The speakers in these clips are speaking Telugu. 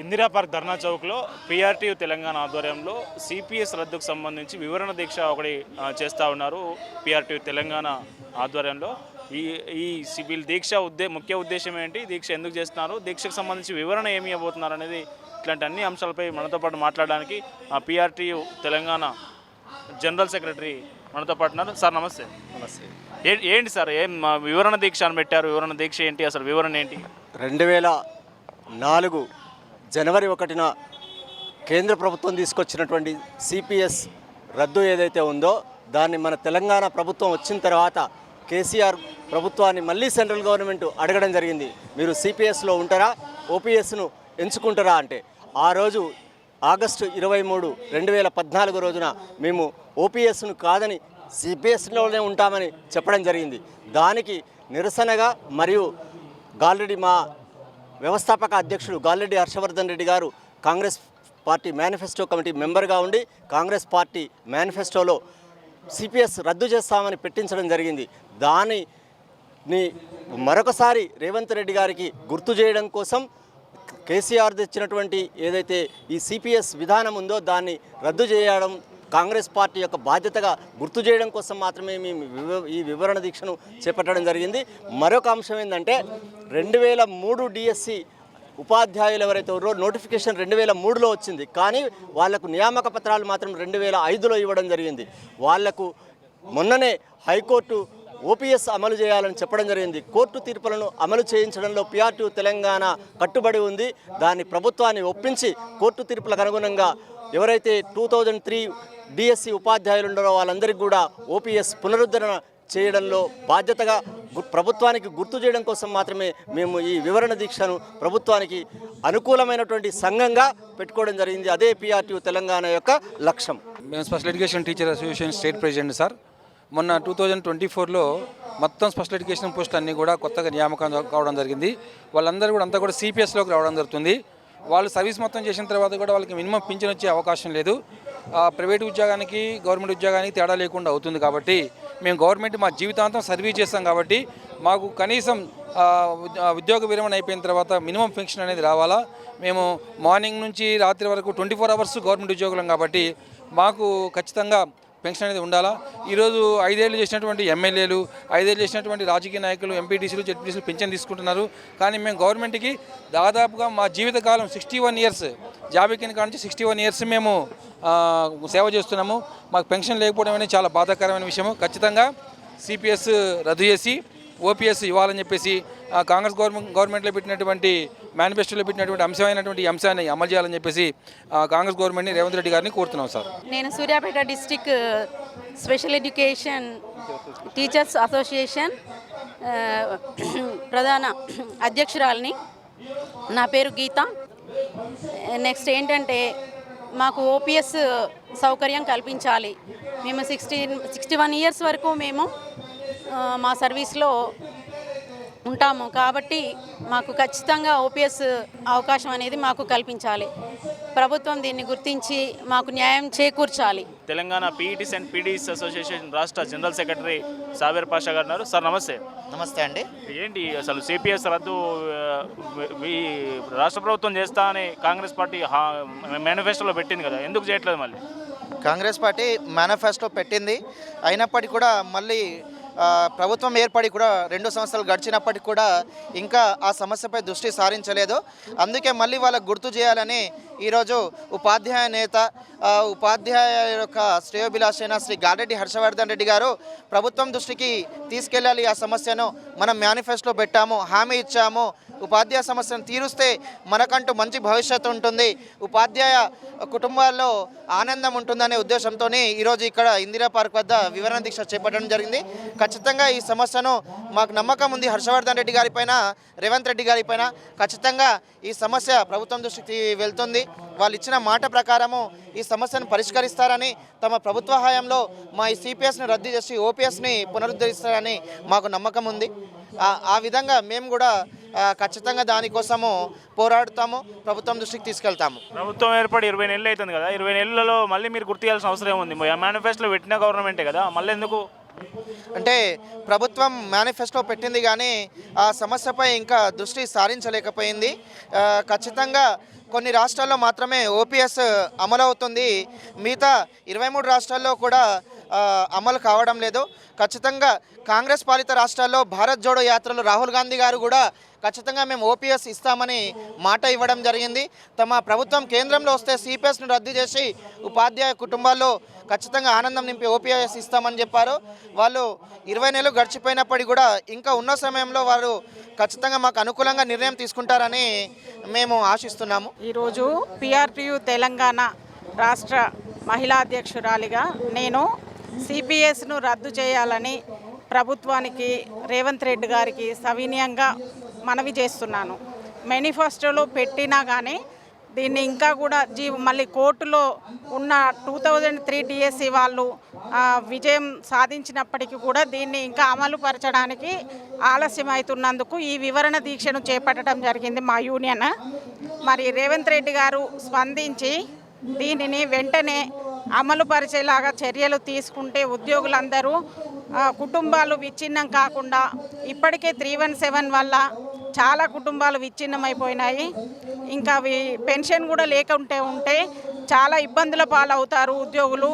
ఇందిరా పార్క్ ధర్నా చౌక్లో పీఆర్టీయూ తెలంగాణ ఆధ్వర్యంలో సిపిఎస్ రద్దుకు సంబంధించి వివరణ దీక్ష ఒకటి చేస్తూ ఉన్నారు. పీఆర్టీయూ తెలంగాణ ఆధ్వర్యంలో ఈ ఈ వీళ్ళ దీక్ష ముఖ్య ఉద్దేశం ఏంటి, దీక్ష ఎందుకు చేస్తున్నారు, దీక్షకు సంబంధించి వివరణ ఏమి ఇవ్వబోతున్నారు అనేది ఇట్లాంటి అన్ని అంశాలపై మనతో పాటు మాట్లాడడానికి పీఆర్టీయూ తెలంగాణ జనరల్ సెక్రటరీ మనతో పాటు ఉన్నారు. సార్ నమస్తే. నమస్తే. ఏంటి సార్ వివరణ దీక్ష అని పెట్టారు, వివరణ దీక్ష ఏంటి, అసలు వివరణ ఏంటి? 2004 జనవరి 1న కేంద్ర ప్రభుత్వం తీసుకొచ్చినటువంటి సిపిఎస్ రద్దు ఏదైతే ఉందో దాన్ని మన తెలంగాణ ప్రభుత్వం వచ్చిన తర్వాత కేసీఆర్ ప్రభుత్వాన్ని మళ్ళీ సెంట్రల్ గవర్నమెంట్ అడగడం జరిగింది. మీరు సిపిఎస్లో ఉంటారా, ఓపీఎస్ను ఎంచుకుంటారా అంటే ఆ రోజు ఆగస్టు 23, 2014 రోజున మేము ఓపీఎస్ను కాదని సిపిఎస్లోనే ఉంటామని చెప్పడం జరిగింది. దానికి నిరసనగా మరియు గాల్రెడ్డి మా వ్యవస్థాపక అధ్యక్షుడు గాల్రెడ్డి హర్షవర్ధన్ రెడ్డి గారు కాంగ్రెస్ పార్టీ మేనిఫెస్టో కమిటీ మెంబర్గా ఉండి కాంగ్రెస్ పార్టీ మేనిఫెస్టోలో సిపిఎస్ రద్దు చేస్తామని పెట్టించడం జరిగింది. దానిని మరొకసారి రేవంత్ రెడ్డి గారికి గుర్తు చేయడం కోసం కేసీఆర్ తెచ్చినటువంటి ఏదైతే ఈ సిపిఎస్ విధానం ఉందో దాన్ని రద్దు చేయడం కాంగ్రెస్ పార్టీ యొక్క బాధ్యతగా గుర్తు చేయడం కోసం మాత్రమే మేము ఈ వివరణ దీక్షను చేపట్టడం జరిగింది. మరొక అంశం ఏంటంటే 2003 డిఎస్సి ఉపాధ్యాయులు ఎవరైతే ఉన్నారో నోటిఫికేషన్ 2003లో వచ్చింది, కానీ వాళ్లకు నియామక పత్రాలు మాత్రం 2005లో ఇవ్వడం జరిగింది. వాళ్లకు మొన్ననే హైకోర్టు ఓపీఎస్ అమలు చేయాలని చెప్పడం జరిగింది. కోర్టు తీర్పులను అమలు చేయించడంలో పీఆర్టీయూ తెలంగాణ కట్టుబడి ఉంది. దాన్ని ప్రభుత్వాన్ని ఒప్పించి కోర్టు తీర్పులకు అనుగుణంగా ఎవరైతే 2003 డిఎస్సి ఉపాధ్యాయులు ఉన్నారో వాళ్ళందరికీ కూడా ఓపీఎస్ పునరుద్ధరణ చేయడంలో బాధ్యతగా ప్రభుత్వానికి గుర్తు చేయడం కోసం మాత్రమే మేము ఈ వివరణ దీక్షను ప్రభుత్వానికి అనుకూలమైనటువంటి సంఘంగా పెట్టుకోవడం జరిగింది. అదే పీఆర్టీయూ తెలంగాణ యొక్క లక్ష్యం. మేము special education teacher association state president sir. మొన్న 2024లో మొత్తం స్పెషల్ ఎడ్యుకేషన్ పోస్టులు అన్నీ కూడా కొత్తగా నియామకం కావడం జరిగింది. వాళ్ళందరూ కూడా అంతా కూడా సిపిఎస్లోకి రావడం జరుగుతుంది. వాళ్ళు సర్వీస్ మొత్తం చేసిన తర్వాత కూడా వాళ్ళకి మినిమం పింఛన్ వచ్చే అవకాశం లేదు. ప్రైవేట్ ఉద్యోగానికి గవర్నమెంట్ ఉద్యోగానికి తేడా లేకుండా అవుతుంది. కాబట్టి మేము గవర్నమెంట్ మా జీవితాంతం సర్వీస్ చేస్తాం కాబట్టి మాకు కనీసం ఉద్యోగ విరమణ అయిపోయిన తర్వాత మినిమం పెన్షన్ అనేది రావాలా. మేము మార్నింగ్ నుంచి రాత్రి వరకు 24 అవర్స్ గవర్నమెంట్ ఉద్యోగులం కాబట్టి మాకు ఖచ్చితంగా పెన్షన్ అనేది ఉండాలా. ఈరోజు 5 ఏళ్ళు చేసినటువంటి ఎమ్మెల్యేలు, 5 ఏళ్ళు చేసినటువంటి రాజకీయ నాయకులు, ఎంపీటీసీలు, జెడ్పీటీసీలు పెన్షన్ తీసుకుంటున్నారు. కానీ మేము గవర్నమెంట్కి దాదాపుగా మా జీవితకాలం 61 ఇయర్స్ జాబ్ ఎక్కిన కాడ నుంచి 61 ఇయర్స్ మేము సేవ చేస్తున్నాము. మాకు పెన్షన్ లేకపోవడం అనేది చాలా బాధాకరమైన విషయము. ఖచ్చితంగా సిపిఎస్ రద్దు చేసి ఓపీఎస్ ఇవ్వాలని చెప్పేసి కాంగ్రెస్ గవర్నమెంట్లో పెట్టినటువంటి మేనిఫెస్టోలో పెట్టినటువంటి అంశమైనటువంటి అంశాన్ని అమలు చేయాలని చెప్పేసి కాంగ్రెస్ గవర్నమెంట్ని రేవంత్ రెడ్డి గారిని కోరుతున్నాం సార్. నేను Suryapet district special education teachers association ప్రధాన అధ్యక్షురాలిని. నా పేరు గీత. నెక్స్ట్ ఏంటంటే మాకు ఓపీఎస్ సౌకర్యం కల్పించాలి. మేము 61 ఇయర్స్ వరకు మేము మా సర్వీస్లో ఉంటాము కాబట్టి మాకు ఖచ్చితంగా ఓపీఎస్ అవకాశం అనేది మాకు కల్పించాలి. ప్రభుత్వం దీన్ని గుర్తించి మాకు న్యాయం చేకూర్చాలి. Telangana PETs and PDs association రాష్ట్ర జనరల్ సెక్రటరీ సాబిర్ పాషా గారు ఉన్నారు. సార్ నమస్తే. నమస్తే అండి. ఏంటి అసలు సిపిఎస్ రద్దు రాష్ట్ర ప్రభుత్వం చేస్తా అని కాంగ్రెస్ పార్టీ మేనిఫెస్టోలో పెట్టింది కదా, ఎందుకు చేయట్లేదు? మళ్ళీ కాంగ్రెస్ పార్టీ మేనిఫెస్టో పెట్టింది, అయినప్పటికీ కూడా మళ్ళీ ప్రభుత్వం ఏర్పడి కూడా 2 సంవత్సరాలు గడిచినప్పటికీ కూడా ఇంకా ఆ సమస్యపై దృష్టి సారించలేదు. అందుకే మళ్ళీ వాళ్ళకు గుర్తు చేయాలని ఈరోజు ఉపాధ్యాయ నేత, ఉపాధ్యాయ యొక్క శ్రేయోభిలాషైన శ్రీ గాల్రెడ్డి హర్షవర్ధన్ రెడ్డి గారు ప్రభుత్వం దృష్టికి తీసుకెళ్ళాలి. ఆ సమస్యను మనం మేనిఫెస్టోలో పెట్టాము, హామీ ఇచ్చాము. ఉపాధ్యాయ సమస్యను తీరుస్తే మనకంటూ మంచి భవిష్యత్తు ఉంటుంది, ఉపాధ్యాయ కుటుంబాల్లో ఆనందం ఉంటుందనే ఉద్దేశంతో ఈరోజు ఇక్కడ ఇందిరా పార్క్ వద్ద వివరణ దీక్ష చేపట్టడం జరిగింది. ఖచ్చితంగా ఈ సమస్యను మాకు నమ్మకం ఉంది హర్షవర్ధన్ రెడ్డి గారిపైన, రేవంత్ రెడ్డి గారిపైన. ఖచ్చితంగా ఈ సమస్య ప్రభుత్వం దృష్టికి వెళ్తుంది. వాళ్ళు ఇచ్చిన మాట ప్రకారము ఈ సమస్యను పరిష్కరిస్తారని, తమ ప్రభుత్వ హయాంలో మా ఈ సిపిఎస్ని రద్దు చేసి ఓపీఎస్ని పునరుద్ధరిస్తారని మాకు నమ్మకం ఉంది. ఆ విధంగా మేము కూడా ఖచ్చితంగా దానికోసము పోరాడుతాము, ప్రభుత్వం దృష్టికి తీసుకెళ్తాము. ప్రభుత్వం ఏర్పడి 20 నెలలు అవుతుంది కదా, 20 నెలలలో మళ్ళీ మీరు గుర్తు చేయాల్సిన అవసరం ఉంది. మేనిఫెస్టోలో పెట్టిన గవర్నమెంటే కదా, మళ్ళీ ఎందుకు? అంటే ప్రభుత్వం మేనిఫెస్టో పెట్టింది కానీ ఆ సమస్యపై ఇంకా దృష్టి సారించలేకపోయింది. ఖచ్చితంగా కొన్ని రాష్ట్రాల్లో మాత్రమే ఓపీఎస్ అమలవుతుంది. మిగతా 23 రాష్ట్రాల్లో కూడా అమలు కావడం లేదు. ఖచ్చితంగా కాంగ్రెస్ పాలిత రాష్ట్రాల్లో భారత్ జోడో యాత్రలో రాహుల్ గాంధీ గారు కూడా ఖచ్చితంగా మేము ఓపీఎస్ ఇస్తామని మాట ఇవ్వడం జరిగింది. తమ ప్రభుత్వం కేంద్రంలో వస్తే సిపిఎస్ను రద్దు చేసి ఉపాధ్యాయ కుటుంబాల్లో ఖచ్చితంగా ఆనందం నింపి ఓపీఎస్ ఇస్తామని చెప్పారు. వాళ్ళు 20 నెలలు గడిచిపోయినప్పటికీ కూడా ఇంకా ఉన్న సమయంలో వారు ఖచ్చితంగా మాకు అనుకూలంగా నిర్ణయం తీసుకుంటారని మేము ఆశిస్తున్నాము. ఈరోజు పిఆర్టీయు తెలంగాణ రాష్ట్ర మహిళా అధ్యక్షురాలిగా నేను సిపిఎస్ను రద్దు చేయాలని ప్రభుత్వానికి రేవంత్ రెడ్డి గారికి సవినయంగా మనవి చేస్తున్నాను. మేనిఫెస్టోలో పెట్టినా కానీ దీన్ని ఇంకా కూడా మళ్ళీ కోర్టులో ఉన్న 2003 డిఎస్సి వాళ్ళు విజయం సాధించినప్పటికీ కూడా దీన్ని ఇంకా అమలు పరచడానికి ఆలస్యం అవుతున్నందుకు ఈ వివరణ దీక్షను చేపట్టడం జరిగింది మా యూనియన్. మరి రేవంత్ రెడ్డి గారు స్పందించి దీనిని వెంటనే అమలు పరిచేలాగా చర్యలు తీసుకుంటే ఉద్యోగులందరూ కుటుంబాలు విచ్ఛిన్నం కాకుండా, ఇప్పటికే 317 వల్ల చాలా కుటుంబాలు విచ్ఛిన్నమైపోయినాయి. ఇంకా పెన్షన్ కూడా లేకుంటే చాలా ఇబ్బందుల పాలవుతారు ఉద్యోగులు.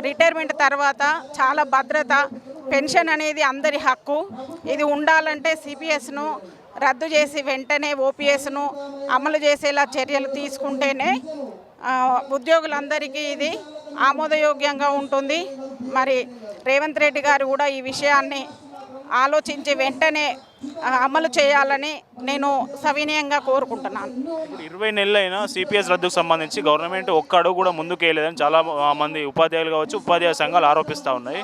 రిటైర్మెంట్ తర్వాత చాలా భద్రత, పెన్షన్ అనేది అందరి హక్కు. ఇది ఉండాలంటే సిపిఎస్ను రద్దు చేసి వెంటనే ఓపీఎస్ను అమలు చేసేలా చర్యలు తీసుకుంటేనే ఉద్యోగులందరికీ ఇది ఆమోదయోగ్యంగా ఉంటుంది. మరి రేవంత్ రెడ్డి గారు కూడా ఈ విషయాన్ని ఆలోచించి వెంటనే అమలు చేయాలని నేను సవినయంగా కోరుకుంటున్నాను. 20 నెలలైనా సిపిఎస్ రద్దుకు సంబంధించి గవర్నమెంట్ ఒక్క అడుగు కూడా ముందుకు వేయలేదని చాలా మంది ఉపాధ్యాయులు కావచ్చు, ఉపాధ్యాయ సంఘాలు ఆరోపిస్తూ ఉన్నాయి.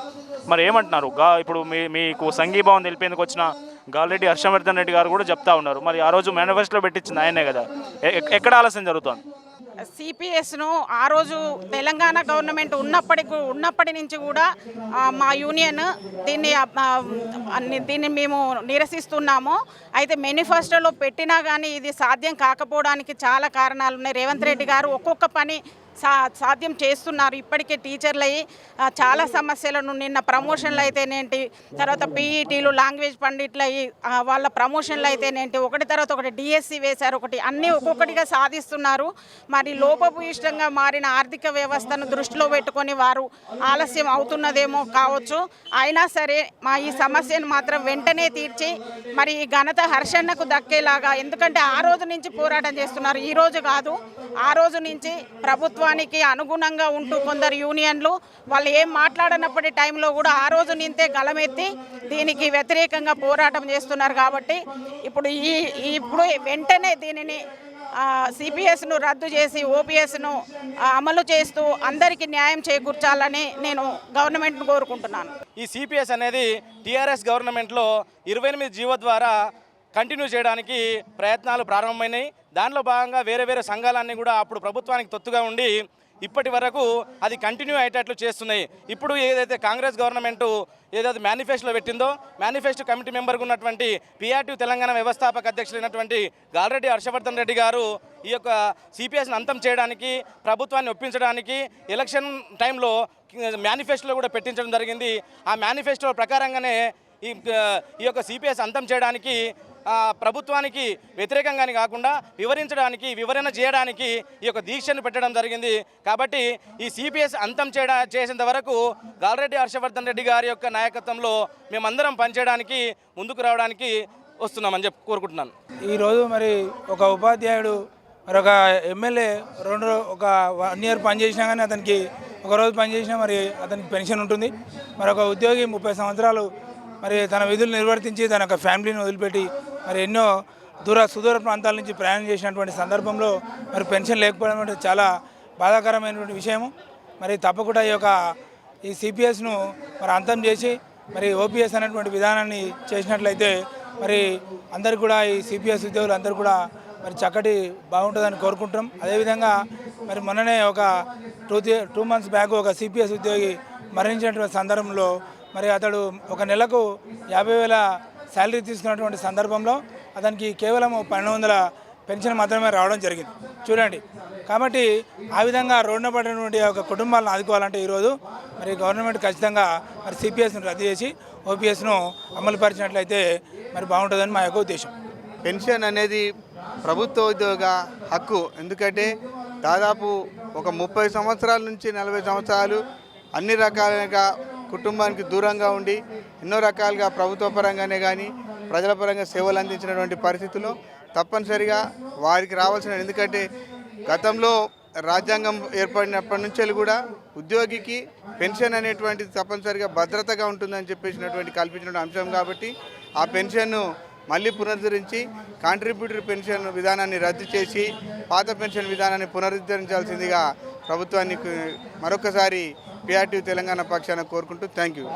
మరి ఏమంటున్నారు? ఇప్పుడు మీకు సంఘీభావం తెలిపేందుకు వచ్చిన గాలిరెడ్డి హర్షవర్ధన్ రెడ్డి గారు కూడా చెప్తా ఉన్నారు. మరి ఆ రోజు మేనిఫెస్టోలో పెట్టించింది ఆయనే కదా, ఎక్కడ ఆలస్యం జరుగుతుంది? సిపిఎస్ను ఆ రోజు తెలంగాణ గవర్నమెంట్ ఉన్నప్పటి నుంచి కూడా మా యూనియన్ దీన్ని మేము నిరసిస్తున్నాము. అయితే మేనిఫెస్టోలో పెట్టినా కానీ ఇది సాధ్యం కాకపోవడానికి చాలా కారణాలు ఉన్నాయి. రేవంత్ రెడ్డి గారు ఒక్కొక్క పని సాధ్యం చేస్తున్నారు. ఇప్పటికే టీచర్లు అయ్యి చాలా సమస్యలను, నిన్న ప్రమోషన్లు అయితేనేంటి, తర్వాత పీఈటీలు లాంగ్వేజ్ పండిట్లు అయ్యి వాళ్ళ ప్రమోషన్లు అయితేనేంటి, ఒకటి తర్వాత ఒకటి డిఎస్సి వేశారు, ఒకటి అన్నీ ఒక్కొక్కటిగా సాధిస్తున్నారు. మరి లోపభూయిష్టంగా మారిన ఆర్థిక వ్యవస్థను దృష్టిలో పెట్టుకొని వారు ఆలస్యం అవుతున్నదేమో కావచ్చు. అయినా సరే మా ఈ సమస్యను మాత్రం వెంటనే తీర్చి మరి ఈ ఘనత హర్షన్నకు దక్కేలాగా, ఎందుకంటే ఆ రోజు నుంచి పోరాటం చేస్తున్నారు, ఈ రోజు కాదు, ఆ రోజు నుంచి ప్రభుత్వానికి అనుగుణంగా ఉంటూ కొందరు యూనియన్లు వాళ్ళు ఏం మాట్లాడనప్పటి టైంలో కూడా ఆ రోజు నింతే గలమెత్తి దీనికి వ్యతిరేకంగా పోరాటం చేస్తున్నారు. కాబట్టి ఇప్పుడు వెంటనే దీనిని సిపిఎస్ను రద్దు చేసి ఓపీఎస్ను అమలు చేస్తూ అందరికీ న్యాయం చేకూర్చాలని నేను గవర్నమెంట్ను కోరుకుంటున్నాను. ఈ సిపిఎస్ అనేది టీఆర్ఎస్ గవర్నమెంట్లో 28 జీవో ద్వారా కంటిన్యూ చేయడానికి ప్రయత్నాలు ప్రారంభమైనాయి. దానిలో భాగంగా వేరే వేరే సంఘాలన్నీ కూడా అప్పుడు ప్రభుత్వానికి తొత్తుగా ఉండి ఇప్పటి వరకు అది కంటిన్యూ అయ్యేటట్లు చేస్తున్నాయి. ఇప్పుడు ఏదైతే కాంగ్రెస్ గవర్నమెంట్ ఏదైతే మేనిఫెస్టోలో పెట్టిందో, మేనిఫెస్టో కమిటీ మెంబర్గా ఉన్నటువంటి పిఆర్టీ తెలంగాణ వ్యవస్థాపక అధ్యక్షులైనటువంటి గాలిరెడ్డి హర్షవర్ధన్ రెడ్డి గారు ఈ యొక్క సిపిఎస్ని అంతం చేయడానికి, ప్రభుత్వాన్ని ఒప్పించడానికి ఎలక్షన్ టైంలో మేనిఫెస్టోలో కూడా పెట్టించడం జరిగింది. ఆ మేనిఫెస్టో ప్రకారంగానే ఈ యొక్క సిపిఎస్ అంతం చేయడానికి ప్రభుత్వానికి వ్యతిరేకంగానే కాకుండా వివరణ చేయడానికి ఈ యొక్క దీక్షను పెట్టడం జరిగింది. కాబట్టి ఈ సిపిఎస్ అంతం చేసేంత వరకు గాలిరెడ్డి హర్షవర్ధన్ రెడ్డి గారి యొక్క నాయకత్వంలో మేమందరం పనిచేయడానికి ముందుకు రావడానికి వస్తున్నామని చెప్పి కోరుకుంటున్నాను. ఈరోజు మరి ఒక ఉపాధ్యాయుడు మరొక ఎమ్మెల్యే ఒక 1 ఇయర్ పనిచేసినా కానీ అతనికి ఒకరోజు పనిచేసినా మరి అతనికి పెన్షన్ ఉంటుంది. మరొక ఉద్యోగి 30 సంవత్సరాలు మరి తన విధులు నిర్వర్తించి తన యొక్క ఫ్యామిలీని వదిలిపెట్టి మరి ఎన్నో సుదూర ప్రాంతాల నుంచి ప్రయాణం చేసినటువంటి సందర్భంలో మరి పెన్షన్ లేకపోవడం అంటే చాలా బాధాకరమైనటువంటి విషయము. మరి తప్పకుండా ఈ సిపిఎస్ను మరి అంతం చేసి మరి ఓపీఎస్ అనేటువంటి విధానాన్ని చేసినట్లయితే మరి అందరు కూడా ఈ సిపిఎస్ ఉద్యోగులు అందరూ కూడా మరి చక్కటి బాగుంటుందని కోరుకుంటున్నాం. అదేవిధంగా మరి మొన్ననే ఒక 2 మంత్స్ బ్యాక్ ఒక సిపిఎస్ ఉద్యోగి మరణించినటువంటి సందర్భంలో మరి అతడు ఒక నెలకు 50,000 శాలరీ తీసుకున్నటువంటి సందర్భంలో అతనికి కేవలం 1200 పెన్షన్ మాత్రమే రావడం జరిగింది. చూడండి, కాబట్టి ఆ విధంగా రోడ్డున పడినటువంటి ఒక కుటుంబాలను ఆదుకోవాలంటే ఈరోజు మరి గవర్నమెంట్ ఖచ్చితంగా మరి సిపిఎస్ను రద్దు చేసి ఓపీఎస్ను అమలు పరిచినట్లయితే మరి బాగుంటుందని మా యొక్క ఉద్దేశం. పెన్షన్ అనేది ప్రభుత్వ ఉద్యోగ హక్కు. ఎందుకంటే దాదాపు ఒక 30 సంవత్సరాల నుంచి 40 సంవత్సరాలు అన్ని రకాలుగా కుటుంబానికి దూరంగా ఉండి ఎన్నో రకాలుగా ప్రభుత్వ పరంగానే కానీ ప్రజల పరంగా సేవలు అందించినటువంటి పరిస్థితుల్లో తప్పనిసరిగా వారికి రావాల్సిన, ఎందుకంటే గతంలో రాజ్యాంగం ఏర్పడినప్పటి నుంచి కూడా ఉద్యోగికి పెన్షన్ అనేటువంటిది తప్పనిసరిగా భద్రతగా ఉంటుందని చెప్పేసినటువంటి కల్పించిన అంశం కాబట్టి ఆ పెన్షన్ను మళ్ళీ పునరుద్ధరించి కాంట్రిబ్యూటరీ పెన్షన్ విధానాన్ని రద్దు చేసి పాత పెన్షన్ విధానాన్ని పునరుద్ధరించాల్సిందిగా ప్రభుత్వానికి మరొకసారి పిఆర్టీ తెలంగాణ పక్షాన కోరుకుంటూ థ్యాంక్ యూ.